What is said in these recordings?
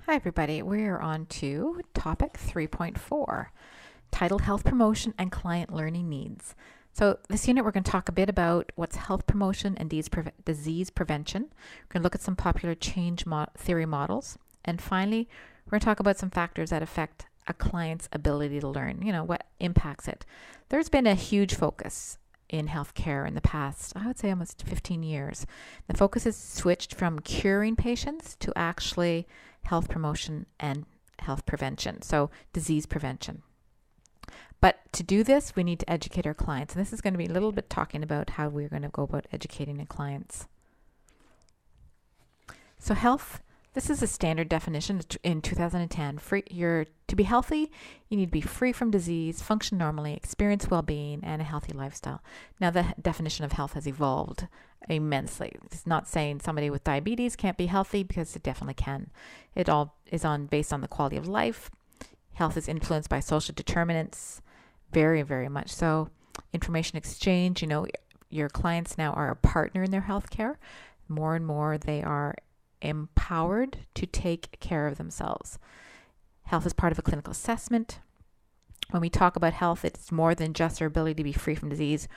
Hi everybody, we're on to topic 3.4, titled Health Promotion and Client Learning Needs. So this unit we're going to talk a bit about what's health promotion and disease prevention. We're going to look at some popular change theory models. And finally, we're going to talk about some factors that affect a client's ability to learn, what impacts it. There's been a huge focus in healthcare in the past, I would say almost 15 years. The focus has switched from curing patients to actually health promotion and health prevention, so disease prevention. But to do this, we need to educate our clients. And this is going to be a little bit talking about how we're going to go about educating the clients. So health, this is a standard definition in 2010. To be healthy, you need to be free from disease, function normally, experience well-being, and a healthy lifestyle. Now, the definition of health has evolved immensely. It's not saying somebody with diabetes can't be healthy, because it definitely can. It all is based on the quality of life. Health is influenced by social determinants, very, very much so. Information exchange, your clients now are a partner in their healthcare. More and more, they are empowered to take care of themselves. Health is part of a clinical assessment. When we talk about health, it's more than just their ability to be free from disease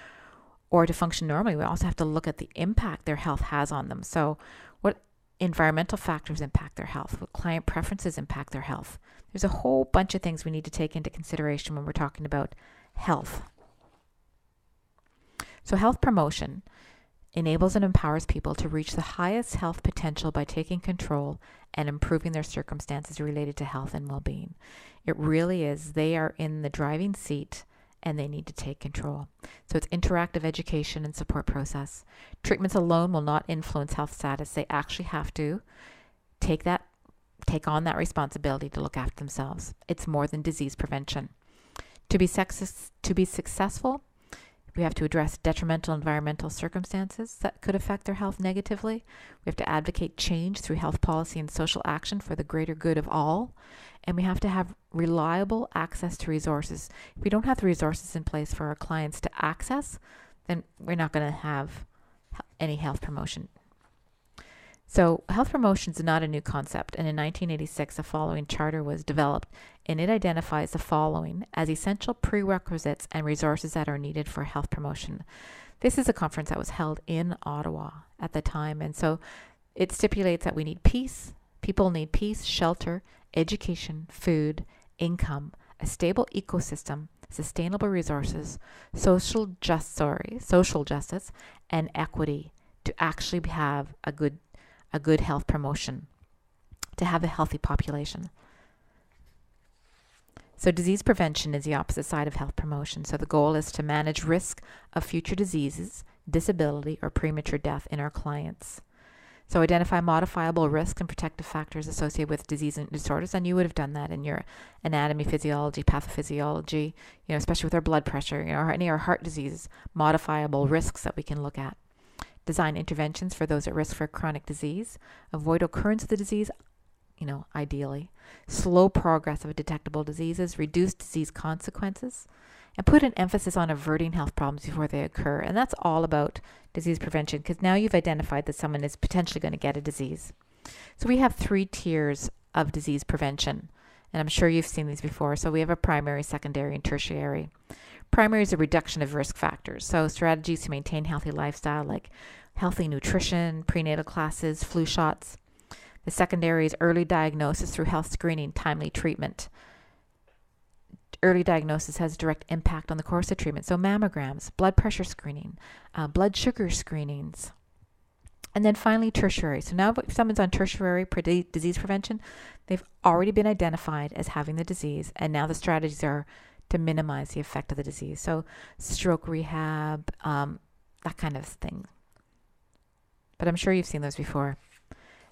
or to function normally. We also have to look at the impact their health has on them. So what environmental factors impact their health? What client preferences impact their health? There's a whole bunch of things we need to take into consideration when we're talking about health. So health promotion enables and empowers people to reach the highest health potential by taking control and improving their circumstances related to health and well-being. It really is. They are in the driving seat and they need to take control. So it's interactive education and support process. Treatments alone will not influence health status. They actually have to take on that responsibility to look after themselves. It's more than disease prevention. To be successful, we have to address detrimental environmental circumstances that could affect their health negatively. We have to advocate change through health policy and social action for the greater good of all. And we have to have reliable access to resources. If we don't have the resources in place for our clients to access, then we're not going to have any health promotion. So health promotion is not a new concept, and in 1986 the following charter was developed, and it identifies the following as essential prerequisites and resources that are needed for health promotion. This is a conference that was held in Ottawa at the time, and so it stipulates that we need peace, people need peace, shelter, education, food, income, a stable ecosystem, sustainable resources, social justice, and equity to actually have a good health promotion, to have a healthy population. So disease prevention is the opposite side of health promotion. So the goal is to manage risk of future diseases, disability, or premature death in our clients. So identify modifiable risks and protective factors associated with disease and disorders, and you would have done that in your anatomy, physiology, pathophysiology, especially with our blood pressure, or any of our heart diseases, modifiable risks that we can look at. Design interventions for those at risk for chronic disease, avoid occurrence of the disease, ideally, slow progress of detectable diseases, reduce disease consequences, and put an emphasis on averting health problems before they occur. And that's all about disease prevention, because now you've identified that someone is potentially going to get a disease. So we have 3 tiers of disease prevention, and I'm sure you've seen these before. So we have a primary, secondary, and tertiary. Primary is a reduction of risk factors. So strategies to maintain healthy lifestyle, like healthy nutrition, prenatal classes, flu shots. The secondary is early diagnosis through health screening, timely treatment. Early diagnosis has direct impact on the course of treatment. So mammograms, blood pressure screening, blood sugar screenings. And then finally, tertiary. So now if someone's on tertiary disease prevention, they've already been identified as having the disease, and now the strategies are to minimize the effect of the disease. So stroke rehab, that kind of thing. But I'm sure you've seen those before.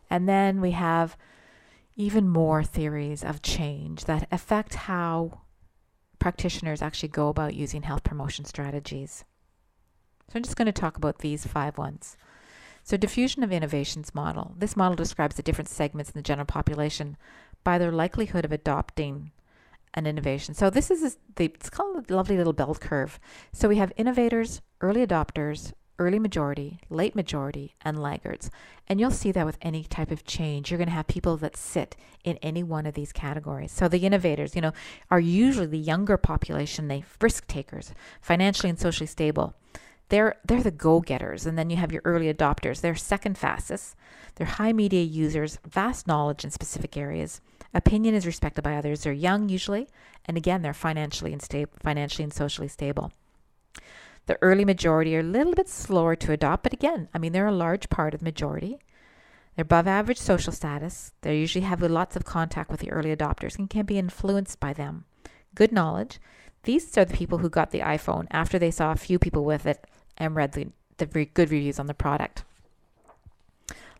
And then we have even more theories of change that affect how practitioners actually go about using health promotion strategies. So I'm just going to talk about these 5 ones. So diffusion of innovations model. This model describes the different segments in the general population by their likelihood of adopting an innovation. So this is it's called a lovely little bell curve. So we have innovators, early adopters, early majority, late majority, and laggards. And you'll see that with any type of change. You're going to have people that sit in any one of these categories. So the innovators, are usually the younger population, they risk takers, financially and socially stable. They're the go-getters. And then you have your early adopters. They're second fastest. They're high media users, vast knowledge in specific areas. Opinion is respected by others. They're young usually. And again, they're financially and socially stable. The early majority are a little bit slower to adopt, but again, they're a large part of the majority. They're above average social status. They usually have lots of contact with the early adopters and can be influenced by them. Good knowledge. These are the people who got the iPhone after they saw a few people with it and read the good reviews on the product.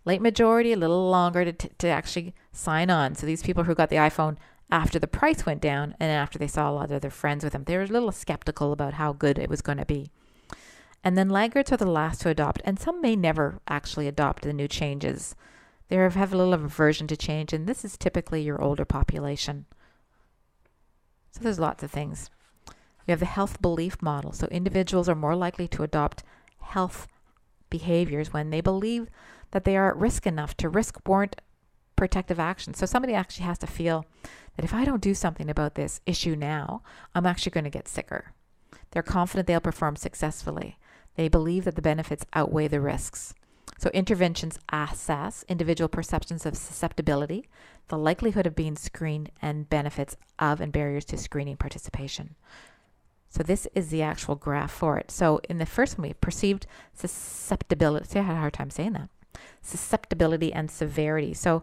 Late majority, a little longer to actually sign on. So these people who got the iPhone after the price went down and after they saw a lot of their friends with them, they were a little skeptical about how good it was going to be. And then laggards are the last to adopt, and some may never actually adopt the new changes. They have a little aversion to change, and this is typically your older population. So there's lots of things. We have the health belief model. So individuals are more likely to adopt health behaviors when they believe that they are at risk enough to warrant protective action. So somebody actually has to feel that if I don't do something about this issue now, I'm actually going to get sicker. They're confident they'll perform successfully. They believe that the benefits outweigh the risks. So interventions assess individual perceptions of susceptibility, the likelihood of being screened, and benefits of and barriers to screening participation. So this is the actual graph for it. So in the first one, we perceived susceptibility. See, I had a hard time saying that. Susceptibility and severity. So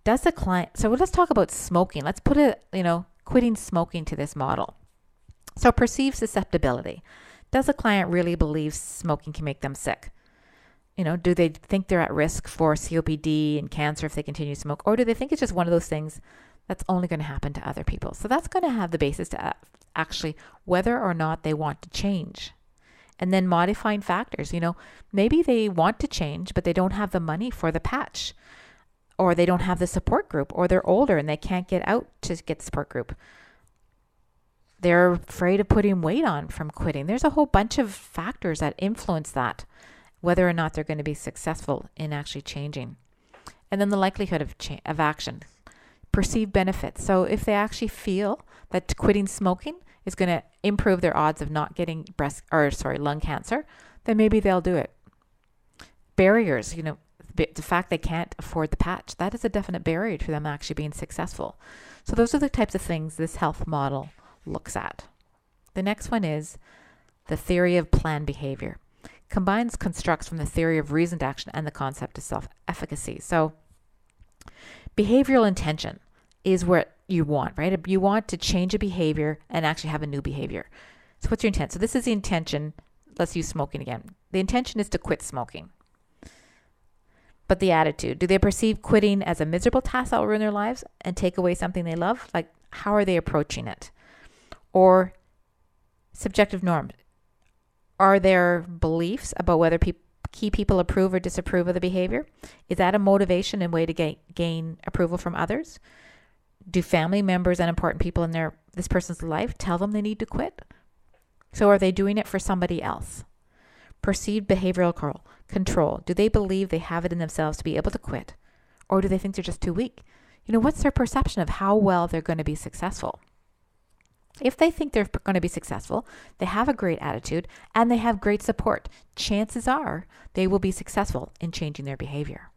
does the client, so let's talk about smoking. Let's put quitting smoking to this model. So perceived susceptibility. Does a client really believe smoking can make them sick? Do they think they're at risk for COPD and cancer if they continue to smoke? Or do they think it's just one of those things that's only going to happen to other people? So that's going to have the basis to actually whether or not they want to change. And then modifying factors, maybe they want to change, but they don't have the money for the patch, or they don't have the support group, or they're older and they can't get out to get the support group. They're afraid of putting weight on from quitting. There's a whole bunch of factors that influence that, whether or not they're going to be successful in actually changing. And then the likelihood of action. Perceived benefits. So if they actually feel that quitting smoking is going to improve their odds of not getting lung cancer, then maybe they'll do it. Barriers, the fact they can't afford the patch, that is a definite barrier to them actually being successful. So those are the types of things this health model looks at. The next one is the theory of planned behavior. Combines constructs from the theory of reasoned action and the concept of self-efficacy. So behavioral intention is what you want, right? You want to change a behavior and actually have a new behavior. So what's your intent? So this is the intention. Let's use smoking again. The intention is to quit smoking. But the attitude, do they perceive quitting as a miserable task that will ruin their lives and take away something they love? Like, how are they approaching it? Or subjective norms. Are there beliefs about whether key people approve or disapprove of the behavior? Is that a motivation and way to gain approval from others? Do family members and important people in this person's life tell them they need to quit? So are they doing it for somebody else? Perceived behavioral control. Do they believe they have it in themselves to be able to quit? Or do they think they're just too weak? What's their perception of how well they're going to be successful? If they think they're going to be successful, they have a great attitude, and they have great support, chances are they will be successful in changing their behavior.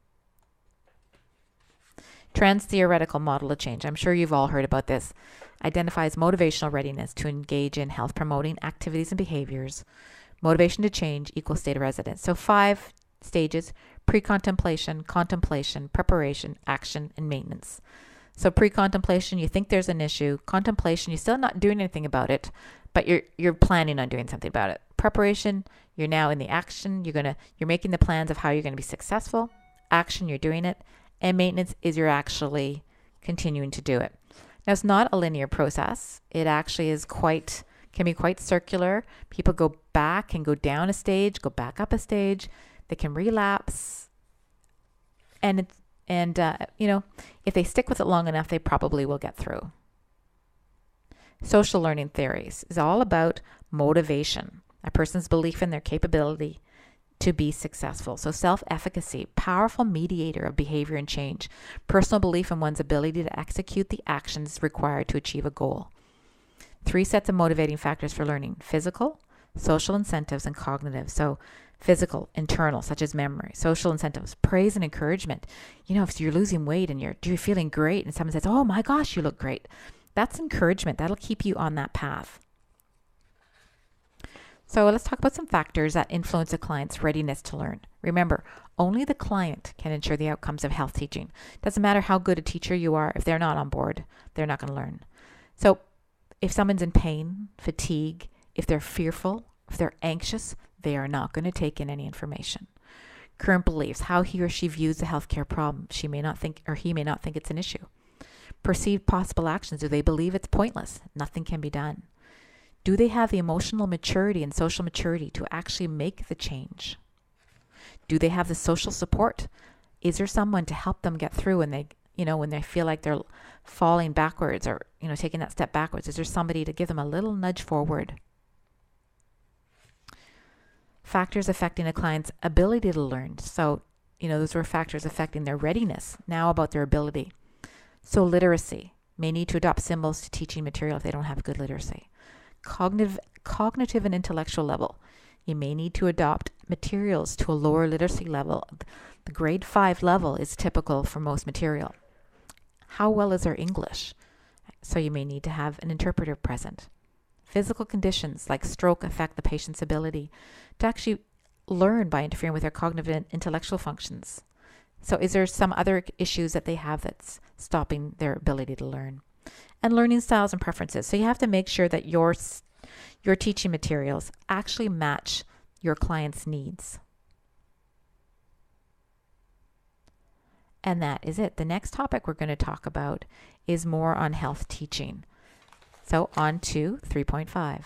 Trans-theoretical model of change. I'm sure you've all heard about this. Identifies motivational readiness to engage in health-promoting activities and behaviors. Motivation to change equals state of residence. So 5 stages: pre-contemplation, contemplation, preparation, action, and maintenance. So pre-contemplation, you think there's an issue. Contemplation, you're still not doing anything about it, but you're planning on doing something about it. Preparation, you're now in the action. You're making the plans of how you're going to be successful. Action, you're doing it. And maintenance is you're actually continuing to do it. Now, it's not a linear process. It actually can be quite circular. People go back and go down a stage, go back up a stage. They can relapse. And if they stick with it long enough, they probably will get through. Social learning theories is all about motivation, a person's belief in their capability to be successful. So self-efficacy, powerful mediator of behavior and change, personal belief in one's ability to execute the actions required to achieve a goal. 3 sets of motivating factors for learning: physical, social incentives, and cognitive. So physical, internal, such as memory. Social incentives, praise and encouragement. You know, if you're losing weight and you're feeling great and someone says, oh my gosh, you look great. That's encouragement. That'll keep you on that path. So let's talk about some factors that influence a client's readiness to learn. Remember, only the client can ensure the outcomes of health teaching. Doesn't matter how good a teacher you are, if they're not on board, they're not going to learn. So if someone's in pain, fatigue, if they're fearful, if they're anxious, they are not going to take in any information. Current beliefs, how he or she views the healthcare problem. She may not think, or he may not think it's an issue. Perceived possible actions, do they believe it's pointless? Nothing can be done. Do they have the emotional maturity and social maturity to actually make the change? Do they have the social support? Is there someone to help them get through when they feel like they're falling backwards or, taking that step backwards? Is there somebody to give them a little nudge forward? Factors affecting a client's ability to learn. So, those were factors affecting their readiness. Now about their ability. So literacy, may need to adopt symbols to teaching material if they don't have good literacy. Cognitive and intellectual level. You may need to adopt materials to a lower literacy level. The grade 5 level is typical for most material. How well is their English? So you may need to have an interpreter present. Physical conditions like stroke affect the patient's ability to actually learn by interfering with their cognitive and intellectual functions. So is there some other issues that they have that's stopping their ability to learn? And learning styles and preferences. So you have to make sure that your teaching materials actually match your client's needs. And that is it. The next topic we're going to talk about is more on health teaching. So on to 3.5.